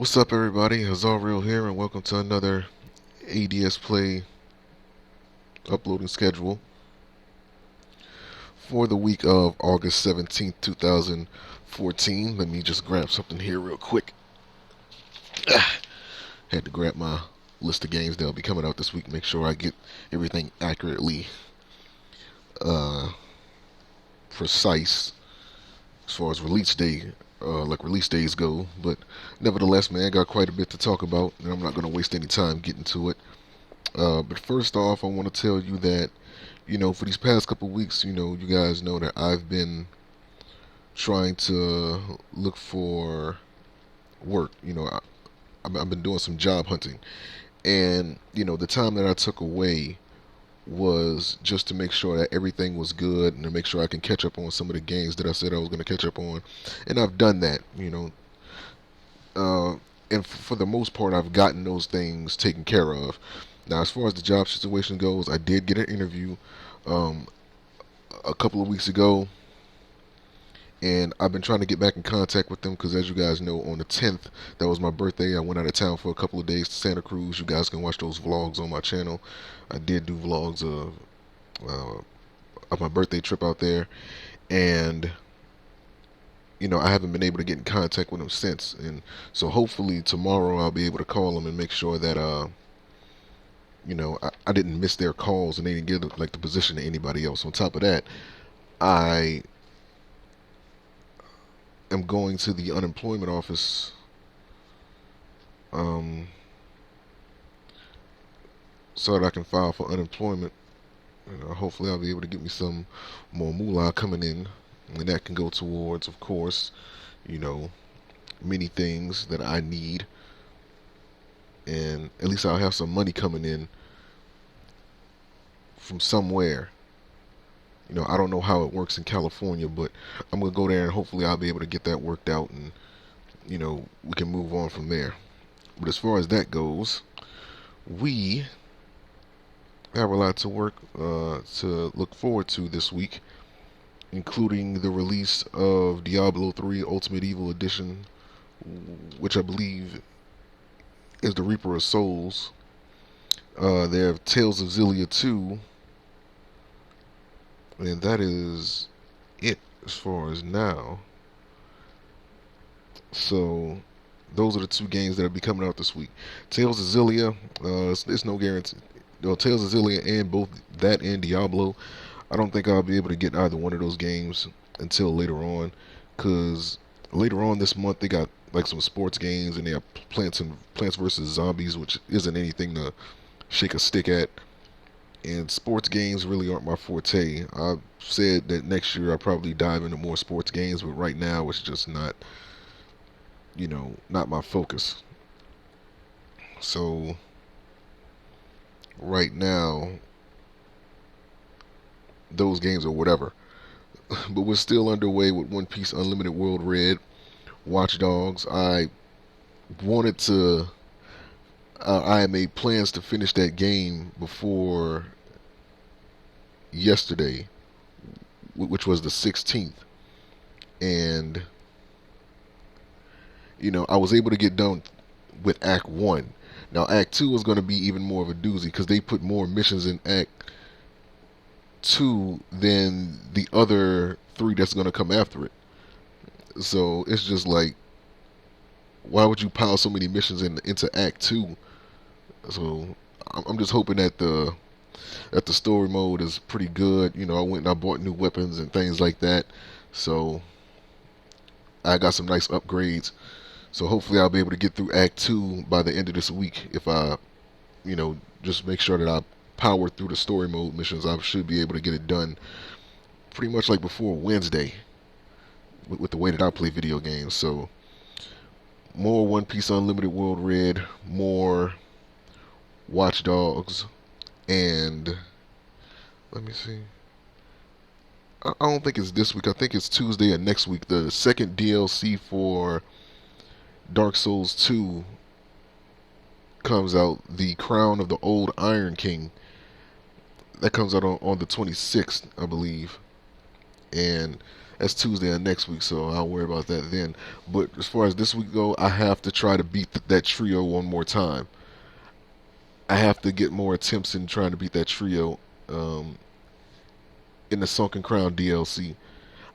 What's up, everybody? Real here, and welcome to another ADSplay uploading schedule for the week of August 17th, 2014. Let me just grab something here real quick. Had to grab my list of games that'll be coming out this week, make sure I get everything accurately precise as far as release days go. But nevertheless, man, I got quite a bit to talk about, and I'm not going to waste any time getting to it. But first off, I want to tell you that, for these past couple weeks, you guys know that I've been trying to look for work. I've been doing some job hunting. And, the time that I took away was just to make sure that everything was good and to make sure I can catch up on some of the games that I said I was going to catch up on. And I've done that. And for the most part, I've gotten those things taken care of. Now, as far as the job situation goes, I did get an interview a couple of weeks ago, and I've been trying to get back in contact with them because, as you guys know, on the 10th, that was my birthday. I went out of town for a couple of days to Santa Cruz. You guys can watch those vlogs on my channel. I did do vlogs of my birthday trip out there, and I haven't been able to get in contact with them since. And so hopefully tomorrow I'll be able to call them and make sure that I didn't miss their calls and they didn't give the position to anybody else. On top of that, I am going to the unemployment office so that I can file for unemployment. Hopefully I'll be able to get me some more moolah coming in, and that can go towards, of course, many things that I need, and at least I'll have some money coming in from somewhere. I don't know how it works in California, but I'm going to go there and hopefully I'll be able to get that worked out, and we can move on from there. But as far as that goes, we have a lot to look forward to this week, including the release of Diablo 3 Ultimate Evil Edition, which I believe is the Reaper of Souls. They have Tales of Xillia 2, and that is it as far as now. So those are the two games that will be coming out this week. Tales of Xillia, it's no guarantee. Tales of Xillia and both that and Diablo, I don't think I'll be able to get either one of those games until later on, because later on this month they got like some sports games, and they have Plants vs. Zombies, which isn't anything to shake a stick at. And sports games really aren't my forte. I've said that next year I'll probably dive into more sports games, but right now it's just not my focus. So right now those games are whatever. But we're still underway with OnePiece Unlimited World Red, WatchDogs. I made plans to finish that game before yesterday, which was the 16th, and I was able to get done with Act 1. Now Act 2 was going to be even more of a doozy because they put more missions in Act 2 than the other 3 that's going to come after it. So it's just like, why would you pile so many missions into Act 2? So I'm just hoping that the story mode is pretty good. I went and I bought new weapons and things like that. So I got some nice upgrades. So hopefully I'll be able to get through Act 2 by the end of this week. If I, just make sure that I power through the story mode missions, I should be able to get it done pretty much like before Wednesday with the way that I play video games. So more One Piece Unlimited World Red, more WatchDogs, and let me see. I don't think it's this week. I think it's Tuesday or next week. The second DLC for Dark Souls 2 comes out. The Crown of the Old Iron King. That comes out on the 26th, I believe. And That's Tuesday of next week, so I'll worry about that then. But as far as this week go, I have to try to beat that trio one more time. I have to get more attempts in trying to beat that trio um, in the Sunken Crown DLC.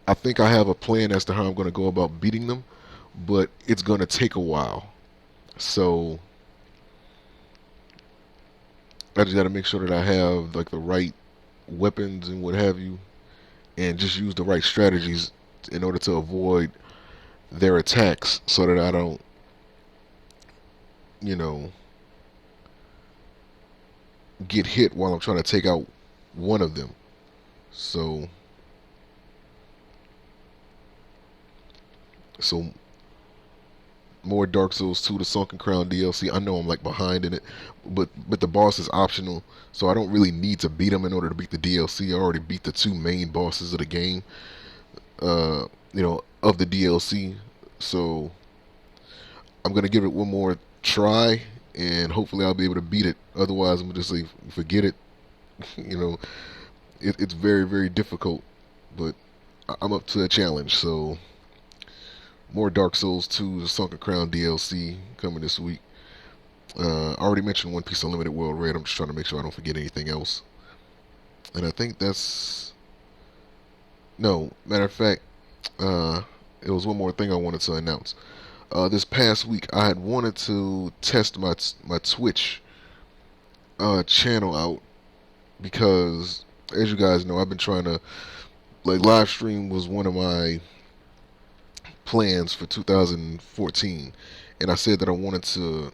I think I have a plan as to how I'm going to go about beating them, but it's going to take a while. So I just got to make sure that I have like the right weapons and what have you, and just use the right strategies in order to avoid their attacks, so that I don't, you know, get hit while I'm trying to take out one of them. So, so more Dark Souls 2, the Sunken Crown DLC. I know I'm like behind in it, but the boss is optional, so I don't really need to beat him in order to beat the DLC. I already beat the two main bosses of the game, of the DLC. So I'm gonna give it one more try, and hopefully I'll be able to beat it. Otherwise, I'm gonna just say forget it. you know, it's very, very difficult, but I'm up to a challenge. So more Dark Souls 2, the Sunken Crown DLC coming this week. I already mentioned One Piece Unlimited World Red. I'm just trying to make sure I don't forget anything else. And I think that's... No, matter of fact, it was one more thing I wanted to announce. This past week, I had wanted to test my Twitch channel out, because, as you guys know, I've been trying to... Like, live stream was one of my plans for 2014, and I said that I wanted to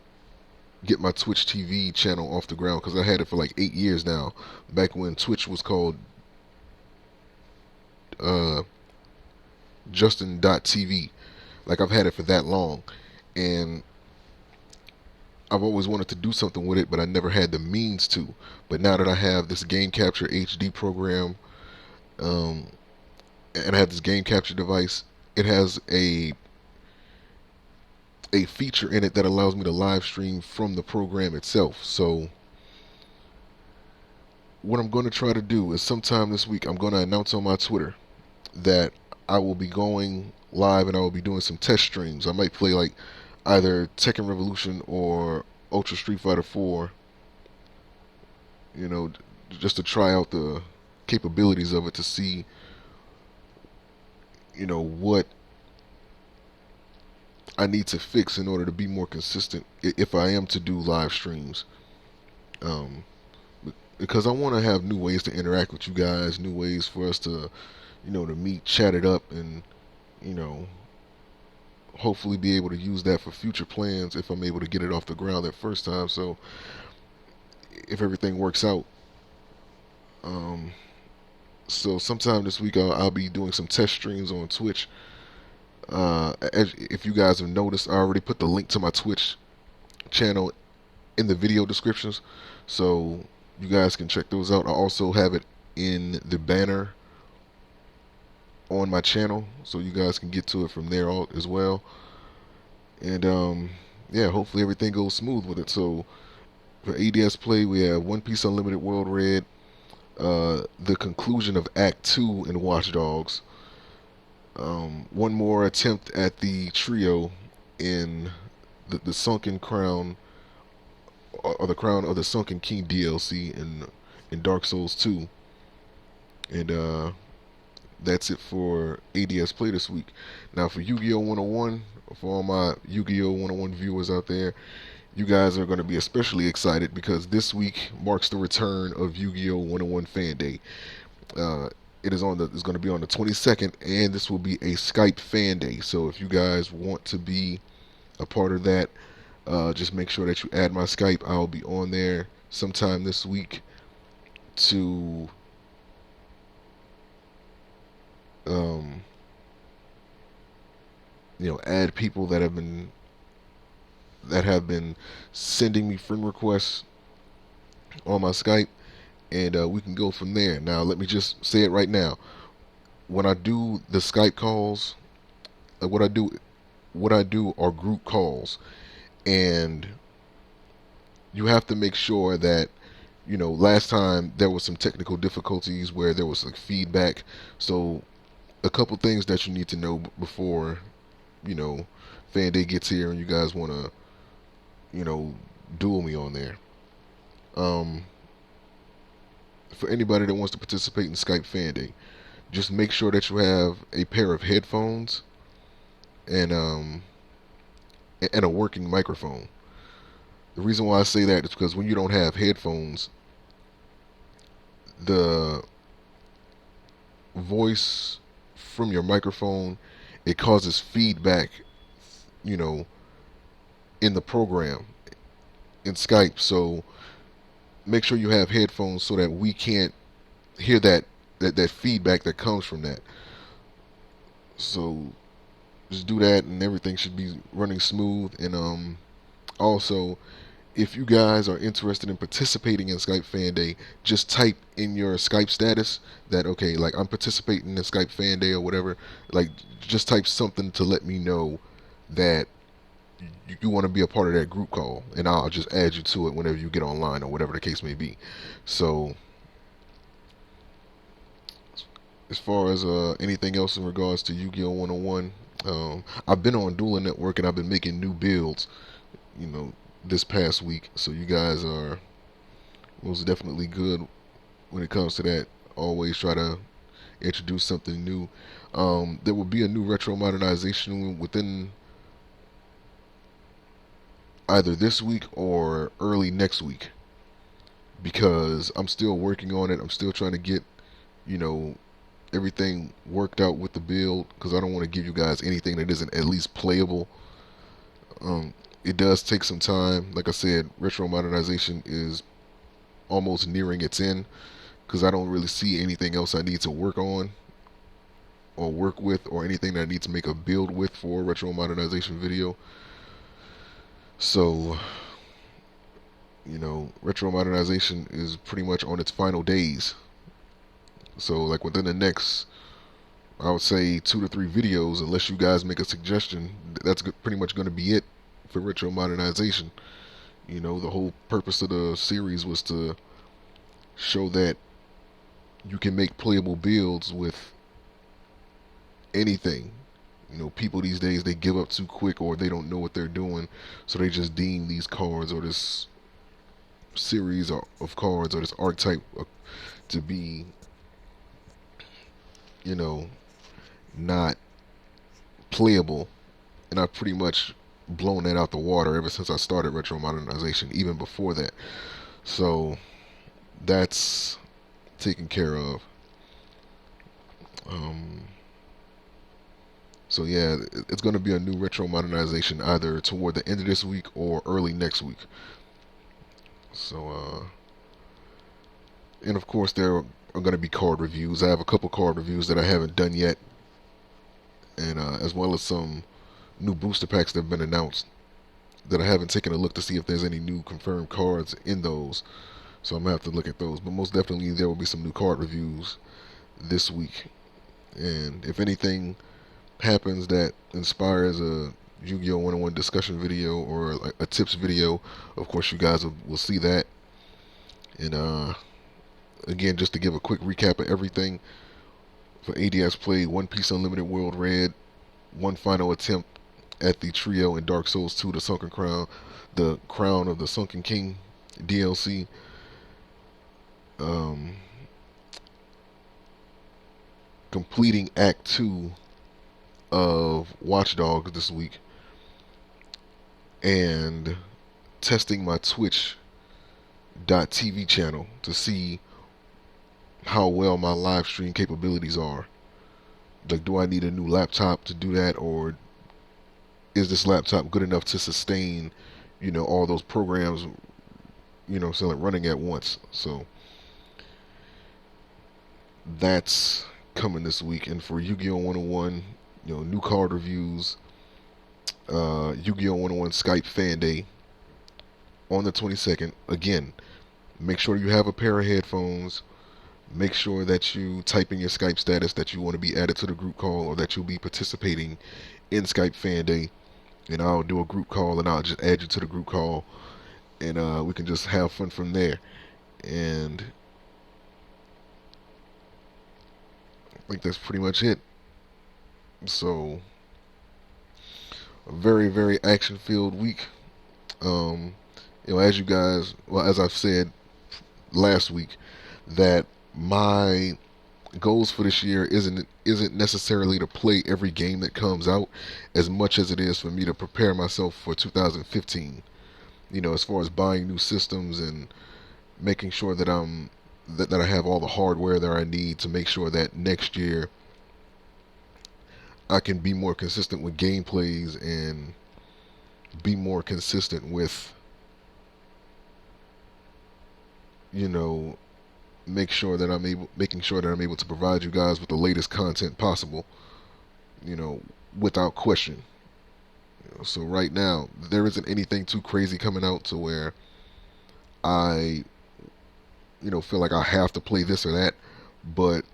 get my Twitch TV channel off the ground, because I had it for like 8 years now, back when Twitch was called Justin.tv. Like, I've had it for that long, and I've always wanted to do something with it, but I never had the means to. But now that I have this Game Capture HD program, and I have this Game Capture device, it has a feature in it that allows me to live stream from the program itself. So what I'm going to try to do is, sometime this week, I'm going to announce on my Twitter that I will be going live, and I will be doing some test streams. I might play like either Tekken Revolution or Ultra Street Fighter 4, just to try out the capabilities of it, to see what I need to fix in order to be more consistent if I am to do live streams. Because I want to have new ways to interact with you guys, new ways for us to, to meet, chat it up, and, hopefully be able to use that for future plans if I'm able to get it off the ground that first time. So if everything works out, so sometime this week I'll be doing some test streams on Twitch. If you guys have noticed, I already put the link to my Twitch channel in the video descriptions, so you guys can check those out. I also have it in the banner on my channel, so you guys can get to it from there as well. And yeah, hopefully everything goes smooth with it. So for ADSPLAY, we have One Piece Unlimited World Red, the conclusion of Act 2 in WatchDogs, one more attempt at the trio in the Sunken Crown, or the Crown of the Sunken King DLC in Dark Souls 2, and that's it for ADSPLAY this week. Now for Yu-Gi-Oh 101, for all my Yu-Gi-Oh 101 viewers out there, you guys are going to be especially excited, because this week marks the return of Yu-Gi-Oh 101 FanDay. It's going to be on the 22nd, and this will be a Skype FanDay. So if you guys want to be a part of that, just make sure that you add my Skype. I'll be on there sometime this week to add people that have been sending me friend requests on my Skype, and we can go from there. Now, let me just say it right now. When I do the Skype calls, what I do are group calls, and you have to make sure that, last time there was some technical difficulties where there was like feedback. So a couple things that you need to know before, FanDay gets here and you guys want to, duel me on there. Um, for anybody that wants to participate in Skype FanDay, just make sure that you have a pair of headphones and a working microphone. The reason why I say that is because when you don't have headphones, the voice from your microphone, it causes feedback, you know, in the program in Skype. So make sure you have headphones so that we can't hear that feedback that comes from that. So just do that and everything should be running smooth. And also, if you guys are interested in participating in Skype FanDay, just type in your Skype status that, okay, like, I'm participating in Skype FanDay or whatever. Like, just type something to let me know that you want to be a part of that group call, and I'll just add you to it whenever you get online or whatever the case may be. So as far as anything else in regards to Yu-Gi-Oh 101, I've been on Dueling Network and I've been making new builds, this past week. So you guys are most definitely good when it comes to that. Always try to introduce something new. There will be a new retro modernization within either this week or early next week, because I'm still working on it. I'm still trying to get, everything worked out with the build, because I don't want to give you guys anything that isn't at least playable. It does take some time. Like I said, retro modernization is almost nearing its end, because I don't really see anything else I need to work on or work with, or anything that I need to make a build with for a retro modernization video. So, retro modernization is pretty much on its final days. So, like, within the next, I would say, 2 to 3 videos, unless you guys make a suggestion, that's pretty much going to be it for retro modernization. The whole purpose of the series was to show that you can make playable builds with anything. People these days, they give up too quick, or they don't know what they're doing, so they just deem these cards or this series of cards or this archetype to be, not playable. And I've pretty much blown that out the water ever since I started retro modernization, even before that. So that's taken care of. So yeah, it's going to be a new retro modernization either toward the end of this week or early next week. So and of course there are going to be card reviews. I have a couple card reviews that I haven't done yet, and as well as some new booster packs that have been announced that I haven't taken a look to see if there's any new confirmed cards in those. So I'm going to have to look at those. But most definitely there will be some new card reviews this week. And if anything happens that inspires a Yu-Gi-Oh 101 discussion video or like a tips video, of course you guys will see that. And again, just to give a quick recap of everything, for ADSPLAY, One Piece Unlimited World Red, one final attempt at the trio in Dark Souls 2, the Crown of the Sunken King DLC. Completing Act 2 of WatchDogs this week, and testing my Twitch.tv channel to see how well my live stream capabilities are. Like, do I need a new laptop to do that, or is this laptop good enough to sustain, all those programs, so like running at once? So that's coming this week. And for Yu-Gi-Oh 101, new card reviews, Yu-Gi-Oh 101 Skype FanDay on the 22nd. Again, make sure you have a pair of headphones. Make sure that you type in your Skype status that you want to be added to the group call, or that you'll be participating in Skype FanDay, and I'll do a group call and I'll just add you to the group call, and we can just have fun from there. And I think that's pretty much it. So a very, very action-filled week. As you guys, well, as I've said last week, that my goals for this year isn't necessarily to play every game that comes out, as much as it is for me to prepare myself for 2015. As far as buying new systems and making sure that that I have all the hardware that I need to make sure that next year I can be more consistent with gameplays and be more consistent with, you know, making sure that I'm able to provide you guys with the latest content possible, you know, without question. So right now, there isn't anything too crazy coming out to where I, feel like I have to play this or that. But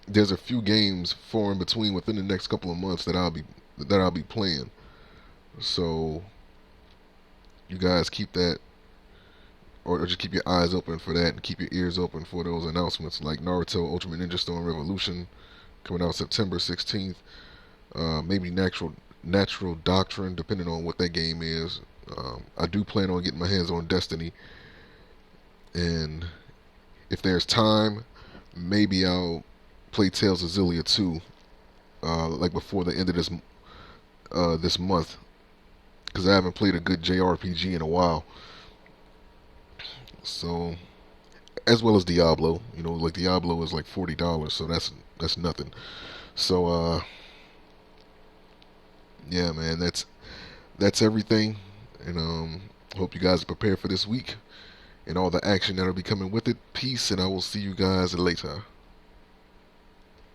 there's a few games for in between within the next couple of months that I'll be playing. So you guys keep that, or just keep your eyes open for that, and keep your ears open for those announcements like Naruto Ultimate Ninja Storm Revolution coming out September 16th. Maybe Natural Doctrine, depending on what that game is. I do plan on getting my hands on Destiny, and if there's time, maybe I'll play Tales of Zillia 2, like before the end of this month, because I haven't played a good JRPG in a while. So, as well as Diablo, like Diablo is like $40, so that's nothing. So, yeah, man, that's everything, and hope you guys are prepared for this week and all the action that'll be coming with it. Peace, and I will see you guys later.